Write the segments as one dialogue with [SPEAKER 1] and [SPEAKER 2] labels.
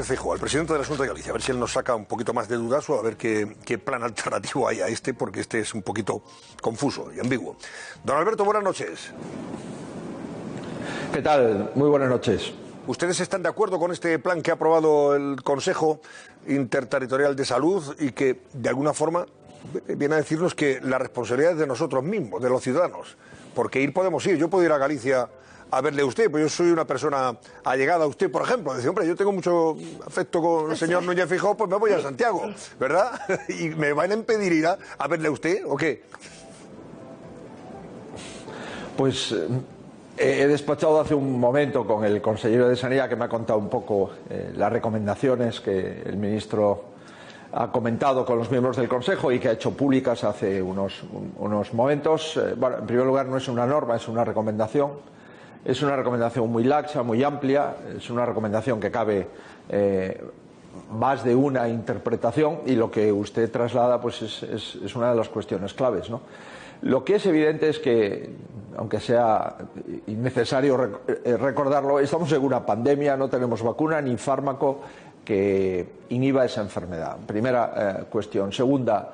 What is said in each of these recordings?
[SPEAKER 1] Feijóo, al presidente de la Xunta de Galicia, a ver si él nos saca un poquito más de dudas o a ver qué plan alternativo hay a este, porque este es un poquito confuso y ambiguo. Don Alberto, buenas noches.
[SPEAKER 2] ¿Qué tal? Muy buenas noches.
[SPEAKER 1] ¿Ustedes están de acuerdo con este plan que ha aprobado el Consejo Interterritorial de Salud y que, de alguna forma, viene a decirnos que la responsabilidad es de nosotros mismos, de los ciudadanos? Porque ir podemos ir. Yo puedo ir a Galicia a verle a usted, pues yo soy una persona allegada a usted, por ejemplo. Dice, hombre, yo tengo mucho afecto con el señor Núñez Feijóo, pues me voy a Santiago, ¿verdad? ¿Y me van a impedir ir a verle a usted o qué?
[SPEAKER 2] Pues he despachado hace un momento con el consejero de Sanidad, que me ha contado un poco las recomendaciones que el ministro ha comentado con los miembros del Consejo y que ha hecho públicas hace unos momentos. Bueno, en primer lugar, no es una norma, es una recomendación. Es una recomendación muy laxa, muy amplia, es una recomendación que cabe más de una interpretación y lo que usted traslada pues es una de las cuestiones claves, ¿no? Lo que es evidente es que, aunque sea innecesario recordarlo, estamos en una pandemia, no tenemos vacuna ni fármaco que inhiba esa enfermedad. Primera cuestión. Segunda,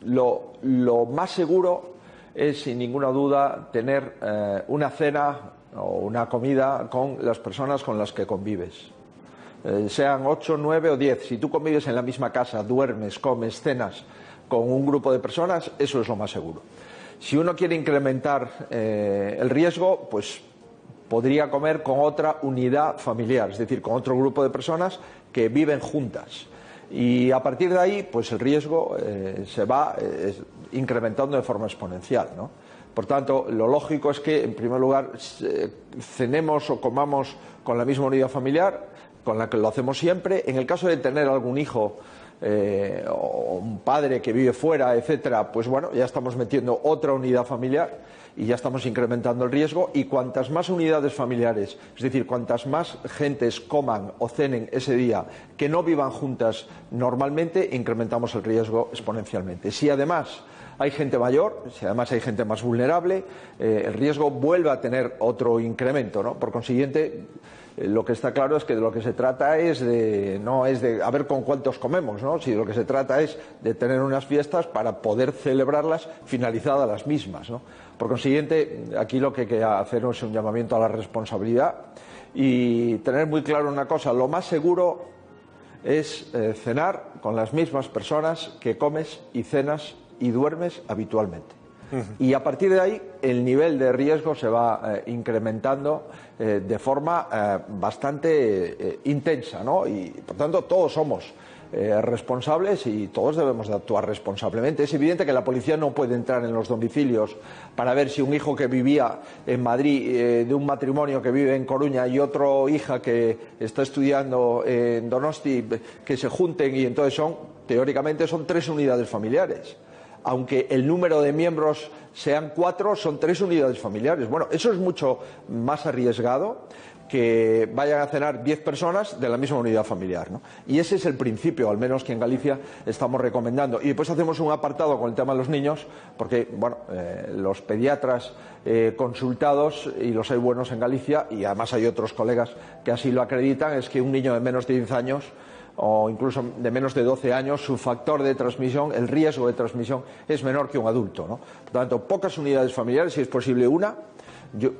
[SPEAKER 2] lo más seguro es, sin ninguna duda, tener una cena o una comida con las personas con las que convives. Sean 8, 9 o 10. Si tú convives en la misma casa, duermes, comes, cenas con un grupo de personas, eso es lo más seguro. Si uno quiere incrementar el riesgo, pues podría comer con otra unidad familiar, es decir, con otro grupo de personas que viven juntas. Y a partir de ahí, pues el riesgo se va incrementando de forma exponencial, ¿no? Por tanto, lo lógico es que, en primer lugar, cenemos o comamos con la misma unidad familiar, con la que lo hacemos siempre. En el caso de tener algún hijo o un padre que vive fuera, etcétera, pues bueno, ya estamos metiendo otra unidad familiar y ya estamos incrementando el riesgo. Y cuantas más unidades familiares, es decir, cuantas más gentes coman o cenen ese día que no vivan juntas normalmente, incrementamos el riesgo exponencialmente. Si además hay gente mayor, si además hay gente más vulnerable, el riesgo vuelve a tener otro incremento, ¿no? Por consiguiente, lo que está claro es que de lo que se trata no es de a ver con cuántos comemos, ¿no? Sino lo que se trata es de tener unas fiestas para poder celebrarlas finalizadas las mismas, ¿no? Por consiguiente, aquí lo que hay que hacer es un llamamiento a la responsabilidad y tener muy claro una cosa: lo más seguro es cenar con las mismas personas que comes y cenas y duermes habitualmente. Y a partir de ahí el nivel de riesgo se va incrementando de forma bastante intensa, ¿no? Y por tanto todos somos responsables y todos debemos de actuar responsablemente. Es evidente que la policía no puede entrar en los domicilios para ver si un hijo que vivía en Madrid de un matrimonio que vive en Coruña y otro hija que está estudiando en Donosti, que se junten y entonces teóricamente son 3 unidades familiares. Aunque el número de miembros sean 4, son 3 unidades familiares. Bueno, eso es mucho más arriesgado que vayan a cenar 10 personas de la misma unidad familiar, ¿no? Y ese es el principio, al menos que en Galicia estamos recomendando. Y después hacemos un apartado con el tema de los niños, porque bueno, los pediatras consultados, y los hay buenos en Galicia, y además hay otros colegas que así lo acreditan, es que un niño de menos de 10 años o incluso de menos de 12 años, su factor de transmisión, el riesgo de transmisión, es menor que un adulto, ¿no? Por tanto, pocas unidades familiares, si es posible una.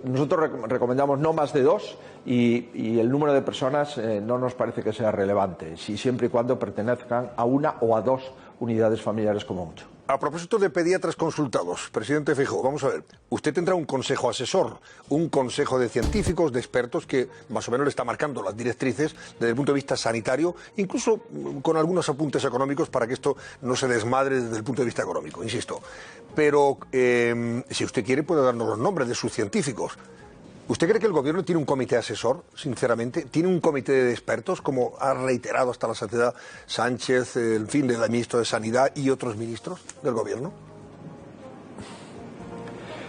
[SPEAKER 2] Nosotros recomendamos no más de 2 y el número de personas no nos parece que sea relevante, siempre y cuando pertenezcan a una o a 2 unidades familiares como mucho.
[SPEAKER 1] A propósito de pediatras consultados, presidente Feijóo, vamos a ver, usted tendrá un consejo asesor, un consejo de científicos, de expertos, que más o menos le está marcando las directrices desde el punto de vista sanitario, incluso con algunos apuntes económicos para que esto no se desmadre desde el punto de vista económico, insisto. Pero si usted quiere puede darnos los nombres de sus científicos. ¿Usted cree que el gobierno tiene un comité asesor, sinceramente? ¿Tiene un comité de expertos, como ha reiterado hasta la saciedad Sánchez, el ministro de Sanidad y otros ministros del gobierno?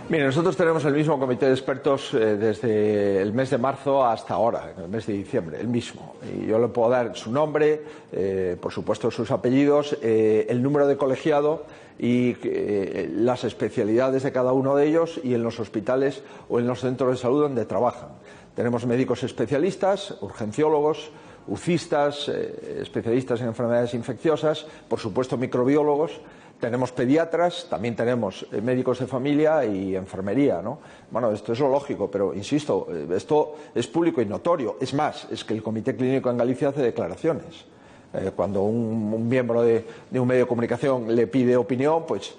[SPEAKER 2] Mire, nosotros tenemos el mismo comité de expertos desde el mes de marzo hasta ahora, el mes de diciembre, el mismo. Y yo le puedo dar su nombre, por supuesto sus apellidos, el número de colegiado y las especialidades de cada uno de ellos y en los hospitales o en los centros de salud donde trabajan. Tenemos médicos especialistas, urgenciólogos, UCIstas, especialistas en enfermedades infecciosas, por supuesto microbiólogos, tenemos pediatras, también tenemos médicos de familia y enfermería, ¿no? Bueno, esto es lo lógico, pero insisto, esto es público y notorio. Es más, es que el Comité Clínico en Galicia hace declaraciones. Cuando un miembro de un medio de comunicación le pide opinión, pues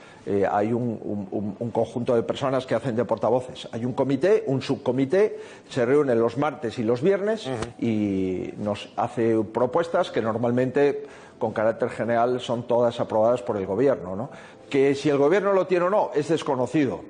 [SPEAKER 2] hay un conjunto de personas que hacen de portavoces. Hay un comité, un subcomité, se reúnen los martes y los viernes y nos hace propuestas que normalmente, con carácter general, son todas aprobadas por el Gobierno, ¿no? Que si el Gobierno lo tiene o no es desconocido.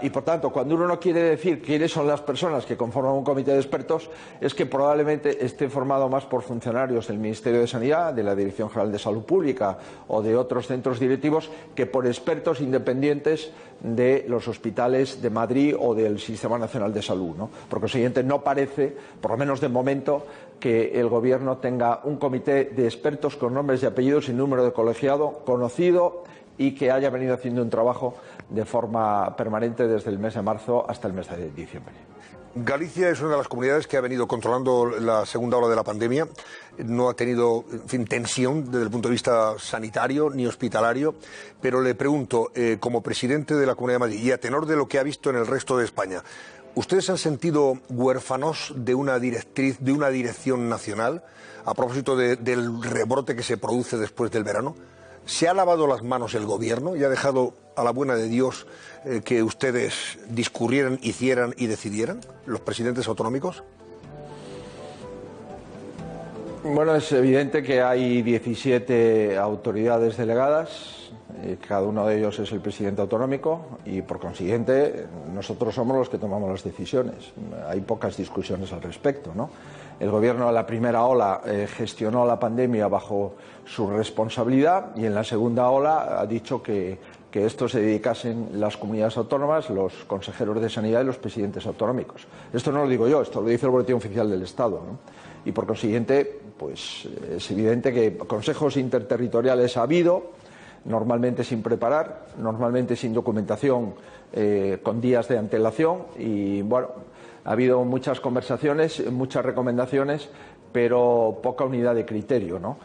[SPEAKER 2] Y por tanto, cuando uno no quiere decir quiénes son las personas que conforman un comité de expertos, es que probablemente esté formado más por funcionarios del Ministerio de Sanidad, de la Dirección General de Salud Pública o de otros centros directivos, que por expertos independientes de los hospitales de Madrid o del Sistema Nacional de Salud, ¿no? Por consiguiente, no parece, por lo menos de momento, que el Gobierno tenga un comité de expertos con nombres y apellidos y número de colegiado conocido y que haya venido haciendo un trabajo de forma permanente desde el mes de marzo hasta el mes de diciembre.
[SPEAKER 1] Galicia es una de las comunidades que ha venido controlando la segunda ola de la pandemia. No ha tenido, en fin, tensión desde el punto de vista sanitario ni hospitalario. Pero le pregunto, como presidente de la Comunidad de Madrid y a tenor de lo que ha visto en el resto de España, ¿ustedes se han sentido huérfanos de una directriz, de una dirección nacional, a propósito del rebrote que se produce después del verano? ¿Se ha lavado las manos el Gobierno y ha dejado a la buena de Dios que ustedes discurrieran, hicieran y decidieran, los presidentes autonómicos?
[SPEAKER 2] Bueno, es evidente que hay 17 autoridades delegadas, cada uno de ellos es el presidente autonómico y por consiguiente nosotros somos los que tomamos las decisiones. Hay pocas discusiones al respecto, ¿no? El Gobierno en la primera ola gestionó la pandemia bajo su responsabilidad y en la segunda ola ha dicho que esto se dedicasen las comunidades autónomas, los consejeros de sanidad y los presidentes autonómicos. Esto no lo digo yo, esto lo dice el Boletín Oficial del Estado, ¿no? Y por consiguiente, pues es evidente que consejos interterritoriales ha habido, normalmente sin preparar, normalmente sin documentación, con días de antelación y bueno, ha habido muchas conversaciones, muchas recomendaciones, pero poca unidad de criterio, ¿no?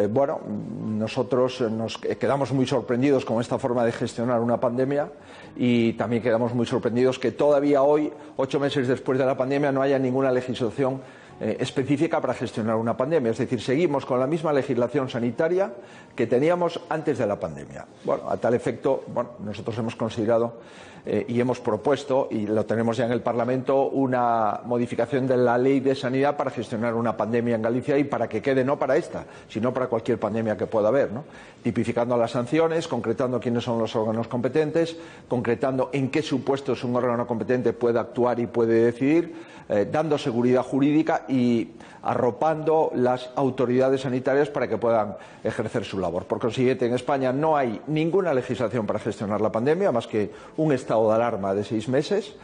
[SPEAKER 2] Bueno, nosotros nos quedamos muy sorprendidos con esta forma de gestionar una pandemia y también quedamos muy sorprendidos que todavía hoy, 8 meses después de la pandemia, no haya ninguna legislación específica para gestionar una pandemia. Es decir, seguimos con la misma legislación sanitaria que teníamos antes de la pandemia. Bueno, a tal efecto, bueno, nosotros hemos considerado y hemos propuesto, y lo tenemos ya en el Parlamento, una modificación de la Ley de Sanidad para gestionar una pandemia en Galicia y para que quede no para esta, sino para cualquier pandemia que pueda haber, ¿no? Tipificando las sanciones, concretando quiénes son los órganos competentes, concretando en qué supuestos un órgano competente puede actuar y puede decidir, dando seguridad jurídica y arropando las autoridades sanitarias para que puedan ejercer su labor. Por consiguiente, en España no hay ninguna legislación para gestionar la pandemia, más que un estado de alarma de 6 meses.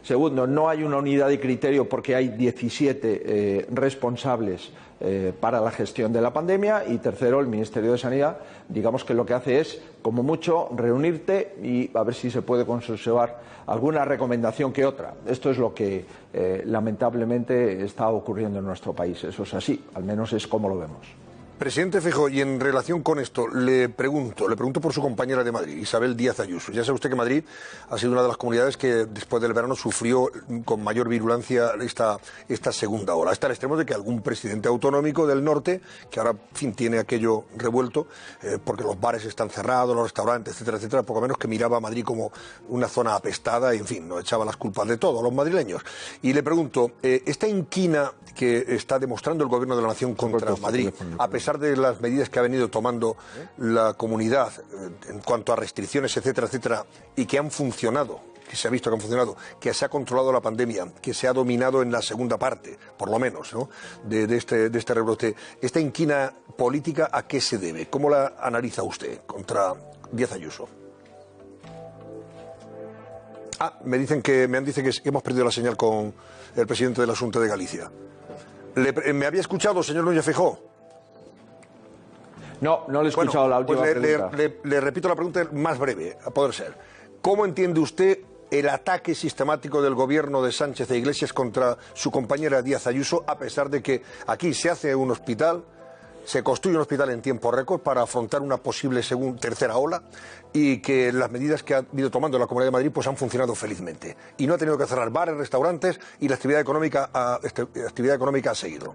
[SPEAKER 2] Segundo, no hay una unidad de criterio porque hay 17 responsables para la gestión de la pandemia. Y tercero, el Ministerio de Sanidad, digamos que lo que hace es, como mucho, reunirte y a ver si se puede consensuar alguna recomendación que otra. Esto es lo que lamentablemente está ocurriendo en nuestro país. Eso es así, al menos es como lo vemos.
[SPEAKER 1] Presidente Feijóo, y en relación con esto, le pregunto por su compañera de Madrid, Isabel Díaz Ayuso. Ya sabe usted que Madrid ha sido una de las comunidades que después del verano sufrió con mayor virulancia esta segunda ola. Hasta el extremo de que algún presidente autonómico del norte, que ahora, en fin, tiene aquello revuelto, porque los bares están cerrados, los restaurantes, etcétera, etcétera, poco menos que miraba a Madrid como una zona apestada y, en fin, no echaba las culpas de todo a los madrileños. Y le pregunto, esta inquina que está demostrando el Gobierno de la Nación contra Madrid, a pesar de las medidas que ha venido tomando la comunidad en cuanto a restricciones, etcétera, etcétera, y que han funcionado, que se ha visto que han funcionado, que se ha controlado la pandemia, que se ha dominado en la segunda parte, por lo menos, ¿no?, de este rebrote, ¿esta inquina política a qué se debe? ¿Cómo la analiza usted contra Díaz Ayuso? Me han dicho que hemos perdido la señal con el presidente de la Xunta de Galicia. ¿Me había escuchado, señor Núñez Feijóo?
[SPEAKER 2] No, no le he escuchado la última pregunta.
[SPEAKER 1] Le repito la pregunta más breve, a poder ser. ¿Cómo entiende usted el ataque sistemático del gobierno de Sánchez e Iglesias contra su compañera Díaz Ayuso, a pesar de que aquí se hace un hospital, se construye un hospital en tiempo récord para afrontar una posible tercera ola, y que las medidas que ha ido tomando la Comunidad de Madrid pues han funcionado felizmente. Y no ha tenido que cerrar bares, restaurantes, y la actividad económica ha seguido.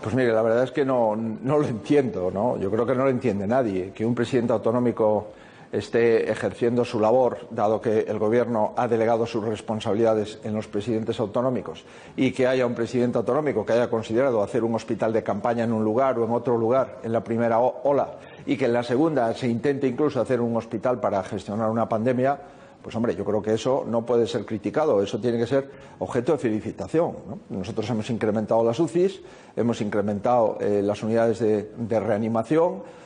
[SPEAKER 2] Pues mire, la verdad es que no lo entiendo, ¿no? Yo creo que no lo entiende nadie, que un presidente autonómico esté ejerciendo su labor, dado que el Gobierno ha delegado sus responsabilidades en los presidentes autonómicos, y que haya un presidente autonómico que haya considerado hacer un hospital de campaña en un lugar o en otro lugar en la primera ola, y que en la segunda se intente incluso hacer un hospital para gestionar una pandemia. Pues hombre, yo creo que eso no puede ser criticado, eso tiene que ser objeto de felicitación, ¿no? Nosotros hemos incrementado las UCIs, hemos incrementado las unidades de reanimación,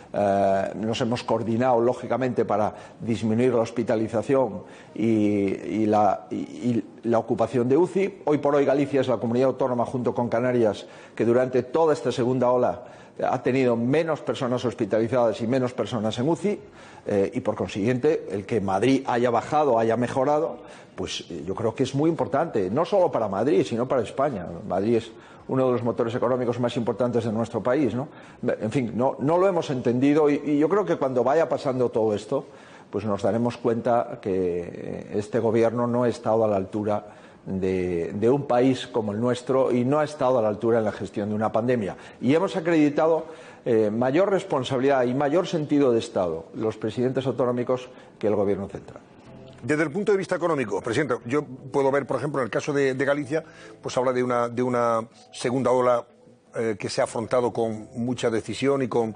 [SPEAKER 2] nos hemos coordinado lógicamente para disminuir la hospitalización y la ocupación de UCI. Hoy por hoy Galicia es la comunidad autónoma, junto con Canarias, que durante toda esta segunda ola ha tenido menos personas hospitalizadas y menos personas en UCI, y por consiguiente el que Madrid haya bajado, haya mejorado, pues yo creo que es muy importante, no solo para Madrid, sino para España. Madrid es uno de los motores económicos más importantes de nuestro país, ¿no? En fin, no lo hemos entendido, y yo creo que cuando vaya pasando todo esto, pues nos daremos cuenta que este gobierno no ha estado a la altura de un país como el nuestro, y no ha estado a la altura en la gestión de una pandemia. Y hemos acreditado mayor responsabilidad y mayor sentido de Estado los presidentes autonómicos que el Gobierno central.
[SPEAKER 1] Desde el punto de vista económico, presidente, yo puedo ver, por ejemplo, en el caso de Galicia, pues habla de una segunda ola que se ha afrontado con mucha decisión y con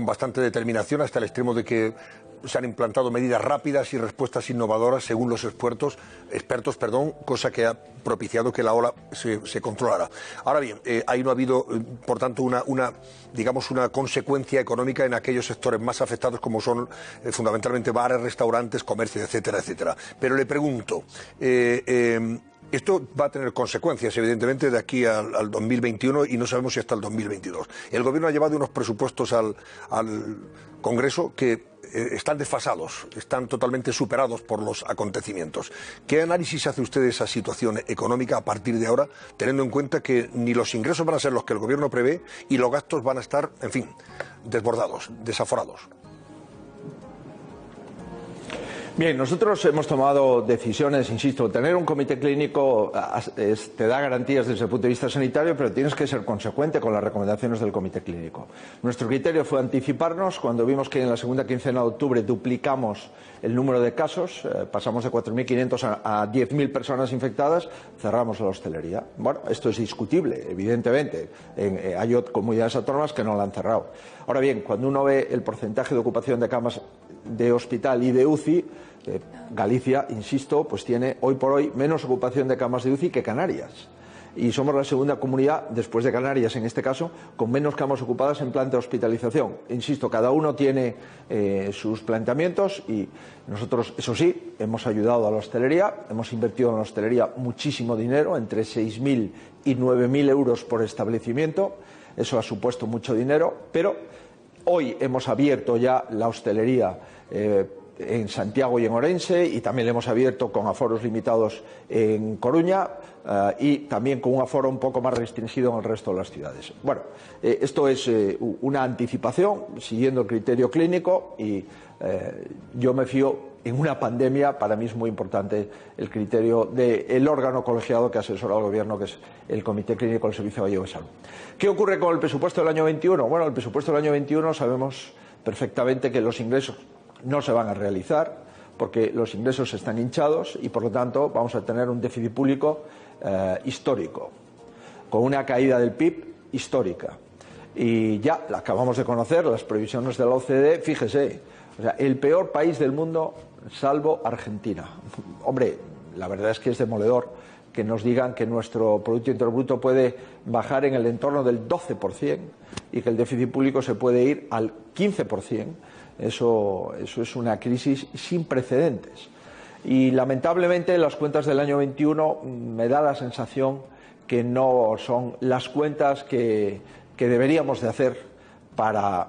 [SPEAKER 1] bastante determinación, hasta el extremo de que se han implantado medidas rápidas y respuestas innovadoras según los expertos, cosa que ha propiciado que la ola se controlara. Ahora bien, ahí no ha habido, por tanto, una consecuencia económica en aquellos sectores más afectados, como son fundamentalmente bares, restaurantes, comercios, etcétera, etcétera. Pero le pregunto, esto va a tener consecuencias, evidentemente, de aquí al 2021, y no sabemos si hasta el 2022. El Gobierno ha llevado unos presupuestos al Congreso que están desfasados, están totalmente superados por los acontecimientos. ¿Qué análisis hace usted de esa situación económica a partir de ahora, teniendo en cuenta que ni los ingresos van a ser los que el Gobierno prevé y los gastos van a estar, en fin, desbordados, desaforados?
[SPEAKER 2] Bien, nosotros hemos tomado decisiones, insisto, tener un comité clínico te da garantías desde el punto de vista sanitario, pero tienes que ser consecuente con las recomendaciones del comité clínico. Nuestro criterio fue anticiparnos. Cuando vimos que en la segunda quincena de octubre duplicamos el número de casos, pasamos de 4.500 a 10.000 personas infectadas, cerramos la hostelería. Bueno, esto es discutible, evidentemente. Hay comunidades autónomas que no la han cerrado. Ahora bien, cuando uno ve el porcentaje de ocupación de camas de hospital y de UCI, Galicia, insisto, pues tiene hoy por hoy menos ocupación de camas de UCI que Canarias. Y somos la segunda comunidad, después de Canarias en este caso, con menos camas ocupadas en plan de hospitalización. Insisto, cada uno tiene sus planteamientos, y nosotros, eso sí, hemos ayudado a la hostelería, hemos invertido en la hostelería muchísimo dinero, entre 6.000 y 9.000 euros por establecimiento. Eso ha supuesto mucho dinero, pero hoy hemos abierto ya la hostelería en Santiago y en Orense, y también le hemos abierto con aforos limitados en Coruña, y también con un aforo un poco más restringido en el resto de las ciudades. Bueno, esto es una anticipación siguiendo el criterio clínico, y yo me fío. En una pandemia, para mí es muy importante el criterio del órgano colegiado que asesora al Gobierno, que es el Comité Clínico del Servicio Gallego de Salud. ¿Qué ocurre con el presupuesto del año 21? Bueno, el presupuesto del año 21 sabemos perfectamente que los ingresos no se van a realizar, porque los ingresos están hinchados, y por lo tanto vamos a tener un déficit público histórico, con una caída del PIB histórica. Y ya acabamos de conocer las previsiones de la OCDE, fíjese, o sea, el peor país del mundo salvo Argentina. Hombre, la verdad es que es demoledor que nos digan que nuestro Producto Interior Bruto puede bajar en el entorno del 12% y que el déficit público se puede ir al 15%. Eso es una crisis sin precedentes. Y lamentablemente las cuentas del año 21 me da la sensación que no son las cuentas que deberíamos de hacer para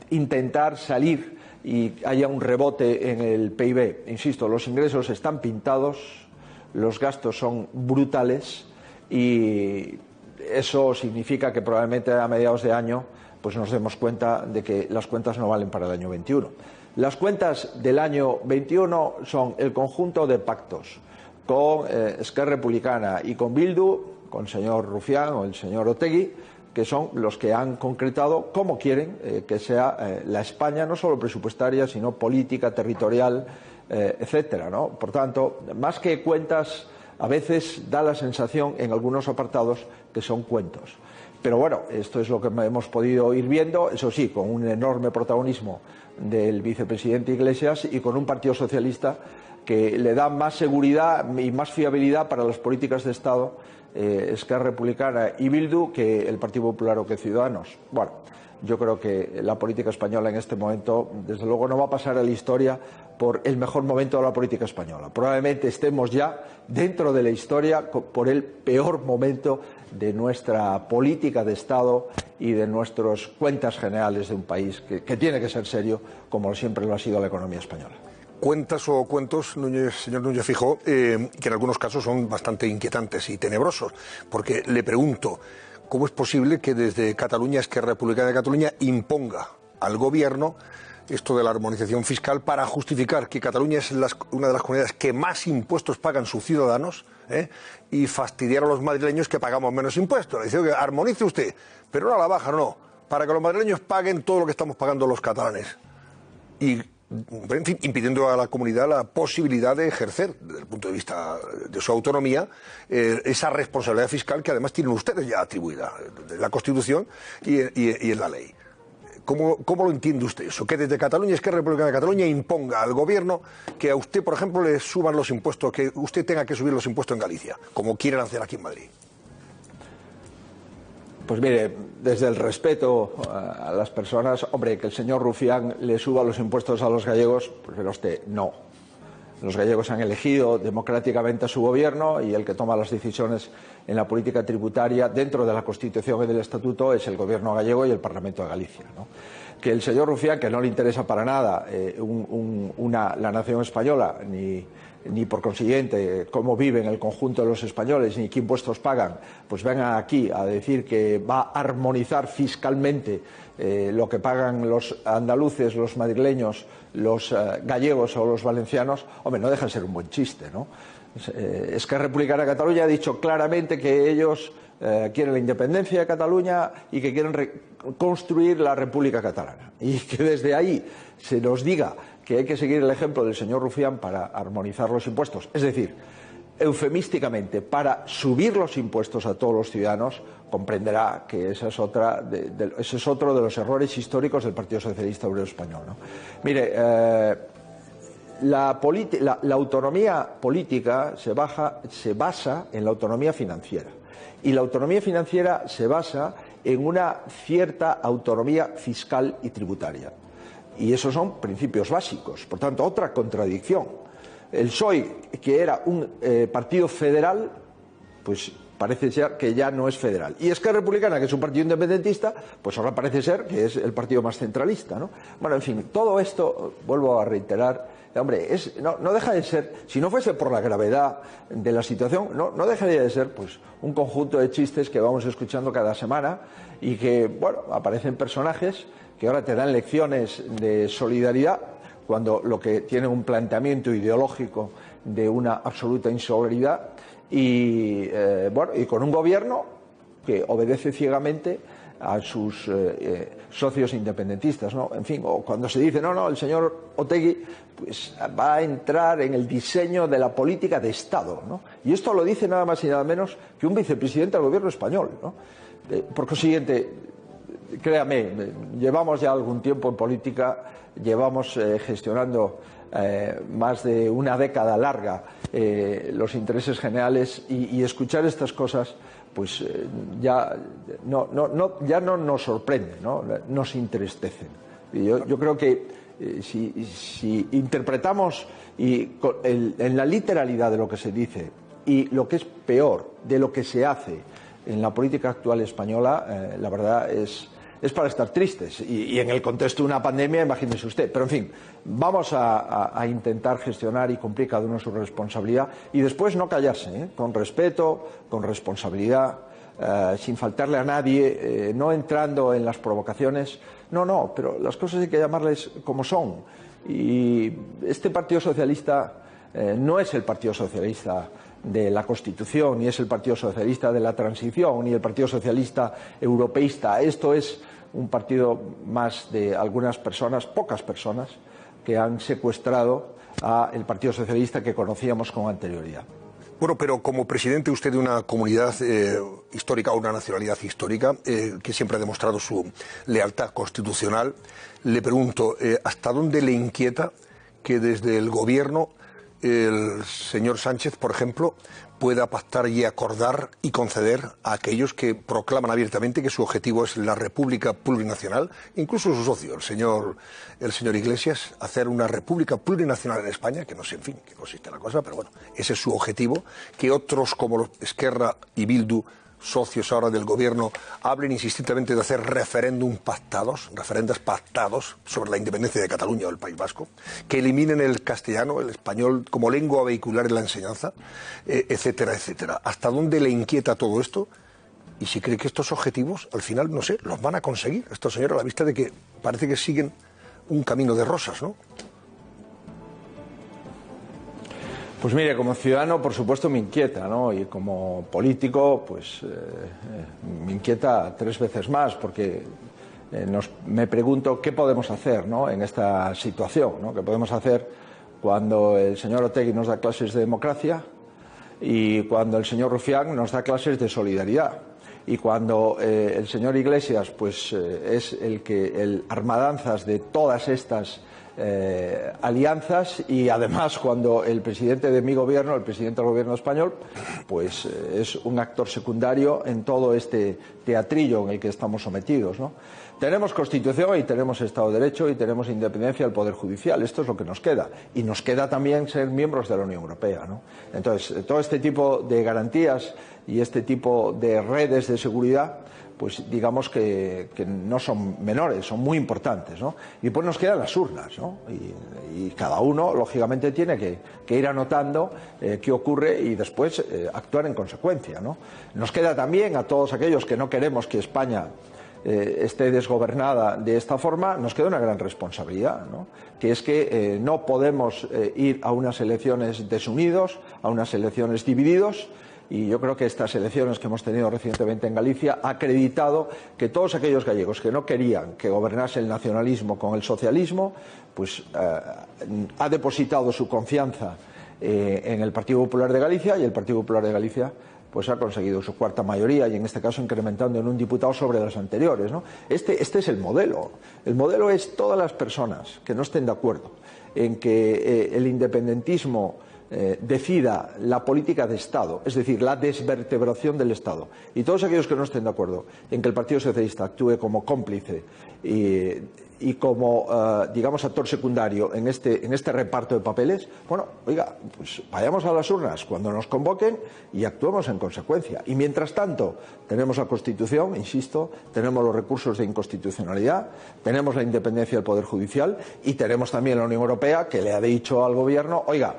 [SPEAKER 2] intentar salir y haya un rebote en el PIB. Insisto, los ingresos están pintados, los gastos son brutales y eso significa que probablemente a mediados de año pues nos demos cuenta de que las cuentas no valen para el año 21. Las cuentas del año 21 son el conjunto de pactos con Esquerra Republicana y con Bildu, con el señor Rufián o el señor Otegi, que son los que han concretado cómo quieren que sea la España, no solo presupuestaria, sino política, territorial, etcétera, ¿no? Por tanto, más que cuentas, a veces da la sensación en algunos apartados que son cuentos. Pero bueno, esto es lo que hemos podido ir viendo, eso sí, con un enorme protagonismo del vicepresidente Iglesias y con un Partido Socialista que le da más seguridad y más fiabilidad para las políticas de Estado, Esquerra Republicana y Bildu, que el Partido Popular o que Ciudadanos. Bueno, yo creo que la política española en este momento, desde luego, no va a pasar a la historia por el mejor momento de la política española. Probablemente estemos ya dentro de la historia por el peor momento de nuestra política de Estado y de nuestras cuentas generales de un país que tiene que ser serio, como siempre lo ha sido la economía española.
[SPEAKER 1] Cuentas o cuentos, señor Núñez Feijóo, que en algunos casos son bastante inquietantes y tenebrosos, porque le pregunto, ¿cómo es posible que desde Cataluña, Esquerra Republicana de Cataluña, imponga al gobierno esto de la armonización fiscal para justificar que Cataluña es una de las comunidades que más impuestos pagan sus ciudadanos, y fastidiar a los madrileños que pagamos menos impuestos? Le dice que armonice usted, pero no a la baja, no, para que los madrileños paguen todo lo que estamos pagando los catalanes. Y, en fin, impidiendo a la comunidad la posibilidad de ejercer, desde el punto de vista de su autonomía, esa responsabilidad fiscal que además tienen ustedes ya atribuida en la Constitución y en la ley. ¿Cómo lo entiende usted eso? Que desde Cataluña, Esquerra Republicana de Cataluña, imponga al gobierno que a usted, por ejemplo, le suban los impuestos, que usted tenga que subir los impuestos en Galicia, como quieren hacer aquí en Madrid.
[SPEAKER 2] Pues mire, desde el respeto a las personas, hombre, que el señor Rufián le suba los impuestos a los gallegos, pues pero usted, no. Los gallegos han elegido democráticamente a su gobierno y el que toma las decisiones en la política tributaria dentro de la Constitución y del Estatuto es el gobierno gallego y el Parlamento de Galicia, ¿no? Que el señor Rufián, que no le interesa para nada la nación española, ni por consiguiente cómo viven el conjunto de los españoles, ni qué impuestos pagan, pues venga aquí a decir que va a armonizar fiscalmente lo que pagan los andaluces, los madrileños, los gallegos o los valencianos, hombre, no deja de ser un buen chiste, ¿no? Esquerra Republicana de Cataluña ha dicho claramente que ellos quieren la independencia de Cataluña y que quieren reconstruir la República Catalana. Y que desde ahí se nos diga que hay que seguir el ejemplo del señor Rufián para armonizar los impuestos, es decir, eufemísticamente, para subir los impuestos a todos los ciudadanos, comprenderá que ese es otro de los errores históricos del Partido Socialista Obrero Español, ¿no? Mire, la autonomía política se basa en la autonomía financiera. Y la autonomía financiera se basa en una cierta autonomía fiscal y tributaria. Y esos son principios básicos. Por tanto, otra contradicción. El PSOE, que era un partido federal, pues parece ser que ya no es federal. Y Esquerra Republicana, que es un partido independentista, pues ahora parece ser que es el partido más centralista, ¿no? Bueno, en fin, todo esto, vuelvo a reiterar, hombre, no deja de ser, si no fuese por la gravedad de la situación, no dejaría de ser pues un conjunto de chistes que vamos escuchando cada semana y que, bueno, aparecen personajes que ahora te dan lecciones de solidaridad cuando lo que tiene un planteamiento ideológico de una absoluta insolidaridad y con un gobierno que obedece ciegamente a sus socios independentistas, ¿no? En fin, o cuando se dice, no, el señor Otegi pues va a entrar en el diseño de la política de Estado, ¿no? Y esto lo dice nada más y nada menos que un vicepresidente del gobierno español, ¿no? Por consiguiente, créame, llevamos ya algún tiempo en política, llevamos gestionando más de una década larga los intereses generales y escuchar estas cosas pues ya no nos sorprende, ¿no? Nos entristecen. Y yo creo que si interpretamos en la literalidad de lo que se dice y lo que es peor de lo que se hace en la política actual española, la verdad es es para estar tristes. Y en el contexto de una pandemia, imagínese usted. Pero en fin, vamos a intentar gestionar y cumplir cada uno su responsabilidad y después no callarse, con respeto, con responsabilidad, sin faltarle a nadie, no entrando en las provocaciones. No, pero las cosas hay que llamarles como son. Y este Partido Socialista no es el Partido Socialista de la Constitución, ni es el Partido Socialista de la Transición, ni el Partido Socialista europeísta. Esto es un partido más de algunas personas, pocas personas, que han secuestrado al Partido Socialista que conocíamos con anterioridad.
[SPEAKER 1] Bueno, pero como presidente usted de una comunidad histórica o una nacionalidad histórica que siempre ha demostrado su lealtad constitucional, le pregunto, ¿hasta dónde le inquieta que desde el gobierno el señor Sánchez, por ejemplo, pueda pactar y acordar y conceder a aquellos que proclaman abiertamente que su objetivo es la república plurinacional, incluso su socio, el señor Iglesias, hacer una república plurinacional en España, que no sé, en fin, qué consiste la cosa, pero bueno, ese es su objetivo, que otros como los Esquerra y Bildu, socios ahora del gobierno, hablen insistentemente de hacer referendos pactados sobre la independencia de Cataluña o el País Vasco, que eliminen el castellano, el español como lengua vehicular en la enseñanza, etcétera, etcétera. ¿Hasta dónde le inquieta todo esto? Y si cree que estos objetivos, al final, no sé, los van a conseguir estos señores a la vista de que parece que siguen un camino de rosas, ¿no?
[SPEAKER 2] Pues mire, como ciudadano, por supuesto, me inquieta, ¿no? Y como político, pues me inquieta 3 veces más, porque me pregunto qué podemos hacer, ¿no?, en esta situación, ¿no? ¿Qué podemos hacer cuando el señor Otegi nos da clases de democracia y cuando el señor Rufián nos da clases de solidaridad? Y cuando el señor Iglesias, pues es el armadanzas de todas estas alianzas, y además cuando el presidente de mi gobierno, el presidente del gobierno español, pues es un actor secundario en todo este teatrillo en el que estamos sometidos, ¿no? Tenemos Constitución y tenemos Estado de Derecho y tenemos independencia del Poder Judicial. Esto es lo que nos queda. Y nos queda también ser miembros de la Unión Europea, ¿no? Entonces, todo este tipo de garantías y este tipo de redes de seguridad, pues digamos que no son menores, son muy importantes, ¿no? Y pues nos quedan las urnas, ¿no? Y cada uno, lógicamente, tiene que ir anotando qué ocurre y después actuar en consecuencia, ¿no? Nos queda también a todos aquellos que no queremos que España esté desgobernada de esta forma, nos queda una gran responsabilidad, ¿no? Que es que no podemos ir a unas elecciones desunidos, a unas elecciones divididos. Y yo creo que estas elecciones que hemos tenido recientemente en Galicia ha acreditado que todos aquellos gallegos que no querían que gobernase el nacionalismo con el socialismo, pues ha depositado su confianza en el Partido Popular de Galicia, y el Partido Popular de Galicia pues ha conseguido su 4ª mayoría, y en este caso incrementando en un diputado sobre las anteriores, ¿no? Este es el modelo. El modelo es todas las personas que no estén de acuerdo en que el independentismo decida la política de Estado, es decir, la desvertebración del Estado, y todos aquellos que no estén de acuerdo en que el Partido Socialista actúe como cómplice y como, digamos, actor secundario en este reparto de papeles, bueno, oiga, pues vayamos a las urnas cuando nos convoquen y actuemos en consecuencia. Y mientras tanto, tenemos la Constitución, insisto, tenemos los recursos de inconstitucionalidad, tenemos la independencia del Poder Judicial y tenemos también la Unión Europea, que le ha dicho al Gobierno, oiga,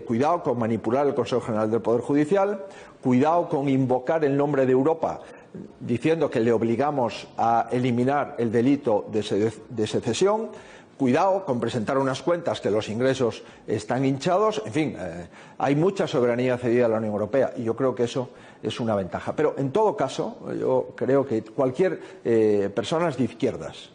[SPEAKER 2] cuidado con manipular el Consejo General del Poder Judicial, cuidado con invocar el nombre de Europa diciendo que le obligamos a eliminar el delito de secesión, cuidado con presentar unas cuentas que los ingresos están hinchados, en fin, hay mucha soberanía cedida a la Unión Europea y yo creo que eso es una ventaja. Pero en todo caso, yo creo que cualquier persona de izquierdas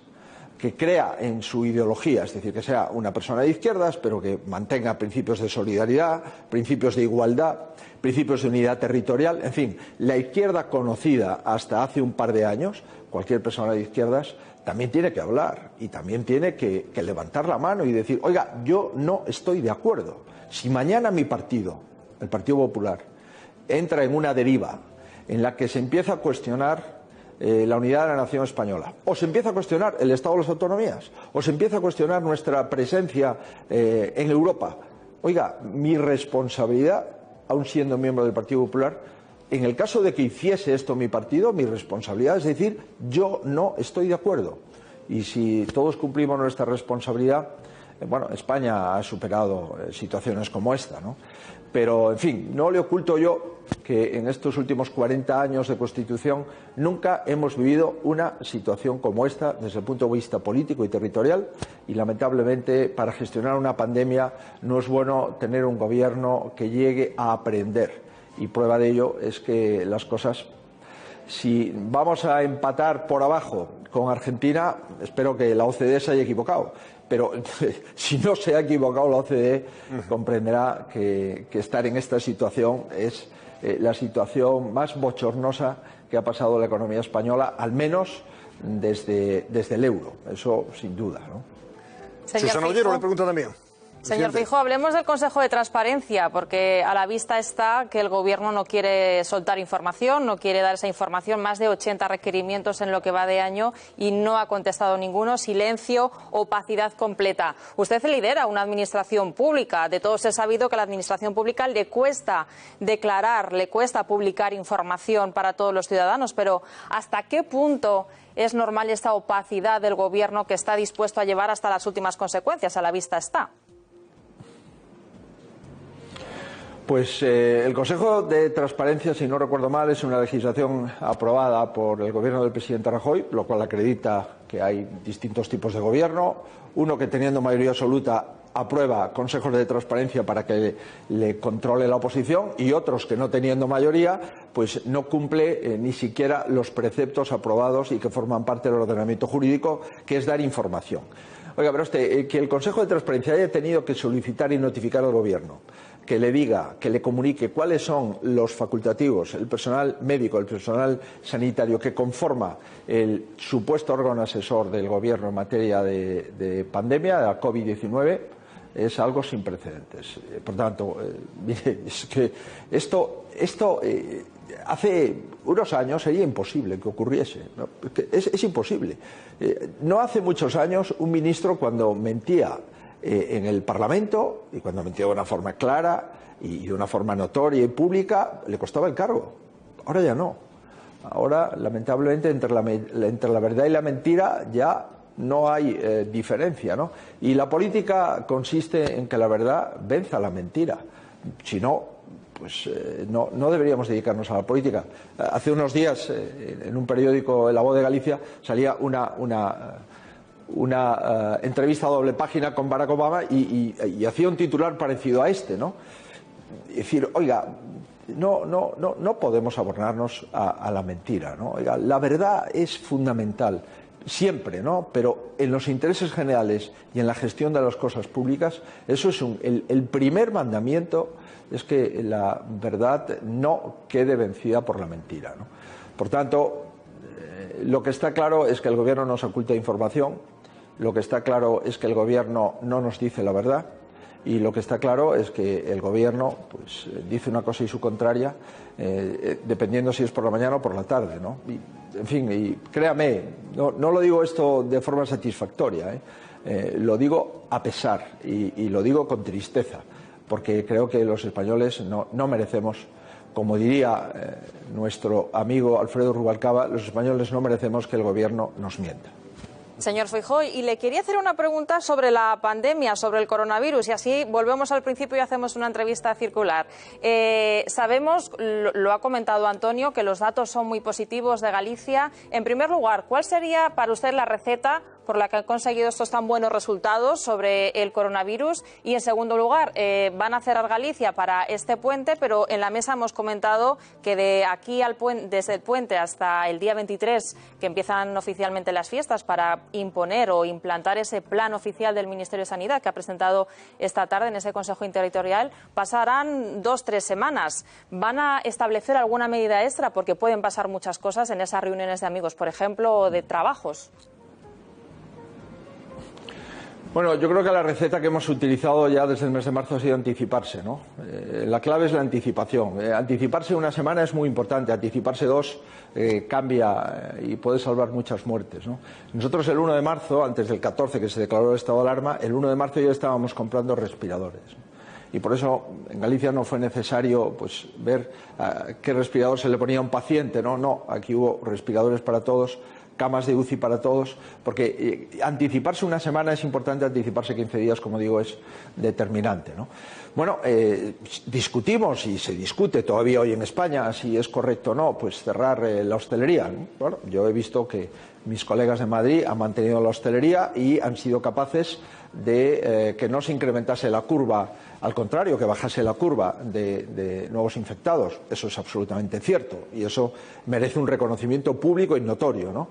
[SPEAKER 2] que crea en su ideología, es decir, que sea una persona de izquierdas, pero que mantenga principios de solidaridad, principios de igualdad, principios de unidad territorial, en fin, la izquierda conocida hasta hace un par de años, cualquier persona de izquierdas también tiene que hablar y también tiene que levantar la mano y decir, oiga, yo no estoy de acuerdo. Si mañana mi partido, el Partido Popular, entra en una deriva en la que se empieza a cuestionar la unidad de la nación española, o se empieza a cuestionar el Estado de las autonomías, o se empieza a cuestionar nuestra presencia en Europa, oiga, mi responsabilidad, aun siendo miembro del Partido Popular, En el caso de que hiciese esto mi partido, mi responsabilidad es decir, yo no estoy de acuerdo. Y si todos cumplimos nuestra responsabilidad, bueno, España ha superado situaciones como esta, ¿no? Pero, en fin, no le oculto yo que en estos últimos 40 años de Constitución nunca hemos vivido una situación como esta desde el punto de vista político y territorial y, lamentablemente, para gestionar una pandemia no es bueno tener un gobierno que llegue a aprender. Y prueba de ello es que las cosas, si vamos a empatar por abajo con Argentina, espero que la OCDE se haya equivocado. Pero si no se ha equivocado la OCDE, comprenderá que estar en esta situación es la situación más bochornosa que ha pasado la economía española, al menos desde el euro. Eso sin duda, ¿no?
[SPEAKER 1] Susana Ollero le pregunta también.
[SPEAKER 3] Señor Feijóo, hablemos del Consejo de Transparencia, porque a la vista está que el Gobierno no quiere soltar información, no quiere dar esa información, más de 80 requerimientos en lo que va de año y no ha contestado ninguno, silencio, opacidad completa. Usted lidera una administración pública, de todos es sabido que a la administración pública le cuesta declarar, le cuesta publicar información para todos los ciudadanos, pero ¿hasta qué punto es normal esta opacidad del Gobierno que está dispuesto a llevar hasta las últimas consecuencias? A la vista está.
[SPEAKER 2] Pues el Consejo de Transparencia, si no recuerdo mal, es una legislación aprobada por el gobierno del presidente Rajoy, lo cual acredita que hay distintos tipos de gobierno. Uno que, teniendo mayoría absoluta, aprueba consejos de transparencia para que le controle la oposición, y otros que, no teniendo mayoría, pues no cumple ni siquiera los preceptos aprobados y que forman parte del ordenamiento jurídico, que es dar información. Oiga, pero que el Consejo de Transparencia haya tenido que solicitar y notificar al Gobierno, que le diga, que le comunique cuáles son los facultativos, el personal médico, el personal sanitario que conforma el supuesto órgano asesor del Gobierno en materia de pandemia, de la COVID-19, es algo sin precedentes. Por tanto, mire, es que esto hace unos años sería imposible que ocurriese, ¿no? Es imposible. No hace muchos años un ministro, cuando mentía en el Parlamento, y cuando mentía de una forma clara y de una forma notoria y pública, le costaba el cargo. Ahora ya no. Ahora, lamentablemente, entre la verdad y la mentira ya no hay diferencia, ¿no? Y la política consiste en que la verdad venza la mentira. Si no, pues no deberíamos dedicarnos a la política. Hace unos días, en un periódico, La Voz de Galicia, salía una entrevista a doble página con Barack Obama y hacía un titular parecido a este, ¿no? Es decir, oiga, no podemos abonarnos a la mentira, ¿no? Oiga, la verdad es fundamental, siempre, ¿no? Pero en los intereses generales y en la gestión de las cosas públicas, eso es el primer mandamiento, es que la verdad no quede vencida por la mentira, ¿no? Por tanto, lo que está claro es que el Gobierno nos oculta información, lo que está claro es que el Gobierno no nos dice la verdad, y lo que está claro es que el Gobierno pues dice una cosa y su contraria, dependiendo si es por la mañana o por la tarde, ¿no? Y, en fin, y créame, no lo digo esto de forma satisfactoria, lo digo a pesar y lo digo con tristeza, porque creo que los españoles no merecemos, como diría nuestro amigo Alfredo Rubalcaba, los españoles no merecemos que el Gobierno nos mienta.
[SPEAKER 3] Señor Feijóo, y le quería hacer una pregunta sobre la pandemia, sobre el coronavirus, y así volvemos al principio y hacemos una entrevista circular. Sabemos, lo ha comentado Antonio, que los datos son muy positivos de Galicia. En primer lugar, ¿cuál sería para usted la receta por la que han conseguido estos tan buenos resultados sobre el coronavirus? Y en segundo lugar, van a cerrar Galicia para este puente, pero en la mesa hemos comentado que de aquí desde el puente hasta el día 23, que empiezan oficialmente las fiestas, para imponer o implantar ese plan oficial del Ministerio de Sanidad que ha presentado esta tarde en ese Consejo Interterritorial, pasarán 2-3 semanas. ¿Van a establecer alguna medida extra? Porque pueden pasar muchas cosas en esas reuniones de amigos, por ejemplo, o de trabajos.
[SPEAKER 2] Bueno, yo creo que la receta que hemos utilizado ya desde el mes de marzo ha sido anticiparse, ¿no? La clave es la anticipación. Anticiparse una semana es muy importante, anticiparse 2 cambia y puede salvar muchas muertes, ¿no? Nosotros el 1 de marzo, antes del 14 que se declaró el estado de alarma, el 1 de marzo ya estábamos comprando respiradores, ¿no? y por eso en Galicia no fue necesario pues ver qué respirador se le ponía a un paciente, no, aquí hubo respiradores para todos, camas de UCI para todos, porque anticiparse una semana es importante, anticiparse 15 días, como digo, es determinante, ¿no? Bueno, discutimos y se discute todavía hoy en España si es correcto o no, pues cerrar la hostelería, ¿no? Bueno, yo he visto que mis colegas de Madrid han mantenido la hostelería y han sido capaces de que no se incrementase la curva, al contrario, que bajase la curva de nuevos infectados. Eso es absolutamente cierto y eso merece un reconocimiento público y notorio, ¿no?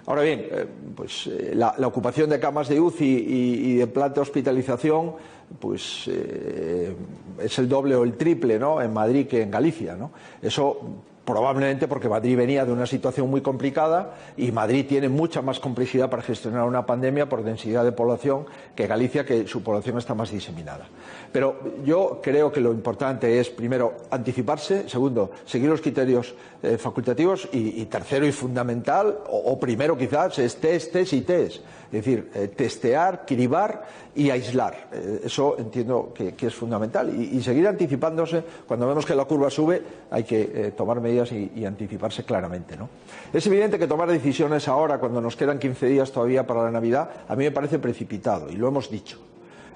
[SPEAKER 2] Ahora bien, pues la ocupación de camas de UCI y de planta de hospitalización pues es el doble o el triple, ¿no?, en Madrid que en Galicia, ¿no? Eso probablemente porque Madrid venía de una situación muy complicada y Madrid tiene mucha más complejidad para gestionar una pandemia por densidad de población que Galicia, que su población está más diseminada. Pero yo creo que lo importante es, primero, anticiparse, segundo, seguir los criterios facultativos y tercero y fundamental, o primero quizás, es test y test. Es decir, testear, cribar y aislar. Eso entiendo que es fundamental. Y seguir anticipándose. Cuando vemos que la curva sube, hay que tomar medidas y anticiparse claramente, ¿no? Es evidente que tomar decisiones ahora, cuando nos quedan 15 días todavía para la Navidad, a mí me parece precipitado, y lo hemos dicho.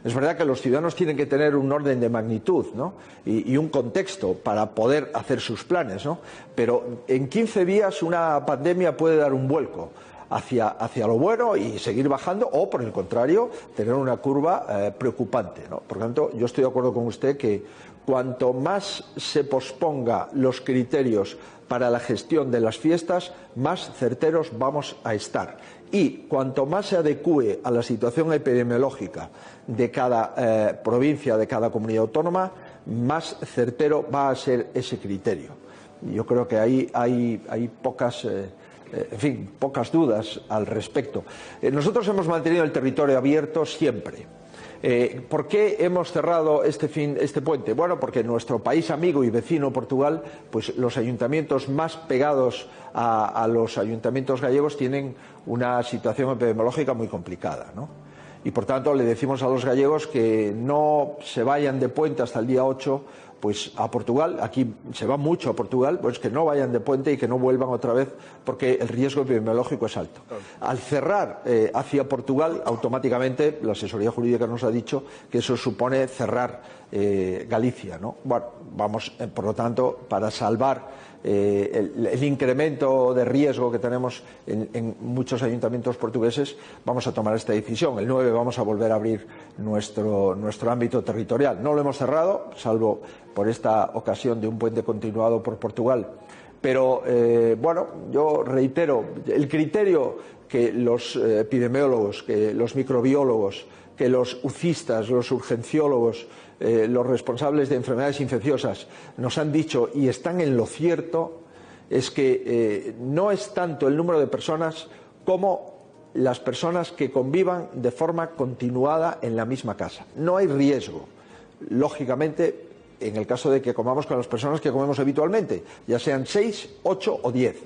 [SPEAKER 2] Es verdad que los ciudadanos tienen que tener un orden de magnitud, ¿no?, y un contexto para poder hacer sus planes, ¿no? Pero en 15 días una pandemia puede dar un vuelco hacia lo bueno y seguir bajando, o por el contrario, tener una curva preocupante, ¿no? Por lo tanto, yo estoy de acuerdo con usted que cuanto más se posponga los criterios para la gestión de las fiestas, más certeros vamos a estar. Y cuanto más se adecúe a la situación epidemiológica de cada provincia, de cada comunidad autónoma, más certero va a ser ese criterio. Yo creo que ahí hay pocas dudas al respecto. Nosotros hemos mantenido el territorio abierto siempre. ¿Por qué hemos cerrado este puente? Bueno, porque nuestro país amigo y vecino, Portugal, pues los ayuntamientos más pegados a los ayuntamientos gallegos tienen una situación epidemiológica muy complicada, ¿no? Y por tanto le decimos a los gallegos que no se vayan de puente hasta el día 8 pues a Portugal. Aquí se va mucho a Portugal, pues que no vayan de puente y que no vuelvan otra vez, porque el riesgo epidemiológico es alto. Al cerrar hacia Portugal, automáticamente la asesoría jurídica nos ha dicho que eso supone cerrar Galicia, ¿no? Bueno, vamos, por lo tanto, para salvar el incremento de riesgo que tenemos en muchos ayuntamientos portugueses, vamos a tomar esta decisión. El 9 vamos a volver a abrir nuestro ámbito territorial. No lo hemos cerrado, salvo por esta ocasión de un puente continuado por Portugal. Pero, bueno, yo reitero, el criterio que los epidemiólogos, que los microbiólogos, que los UCIstas, los urgenciólogos, los responsables de enfermedades infecciosas nos han dicho, y están en lo cierto, es que no es tanto el número de personas como las personas que convivan de forma continuada en la misma casa. No hay riesgo, lógicamente, en el caso de que comamos con las personas que comemos habitualmente, ya sean 6, 8 o 10.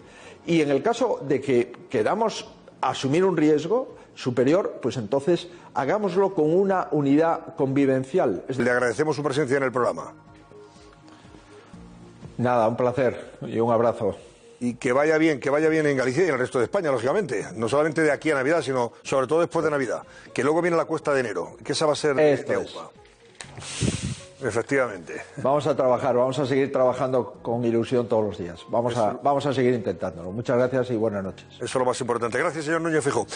[SPEAKER 2] Y en el caso de que queramos asumir un riesgo superior, pues entonces hagámoslo con una unidad convivencial.
[SPEAKER 1] Le agradecemos su presencia en el programa.
[SPEAKER 2] Nada, un placer y un abrazo.
[SPEAKER 1] Y que vaya bien en Galicia y en el resto de España, lógicamente. No solamente de aquí a Navidad, sino sobre todo después de Navidad. Que luego viene la cuesta de enero, que esa va a ser de UPA. Efectivamente.
[SPEAKER 2] Vamos a trabajar, vamos a seguir trabajando con ilusión todos los días. Vamos a seguir intentándolo. Muchas gracias y buenas noches.
[SPEAKER 1] Eso es lo más importante. Gracias, señor Núñez Feijóo.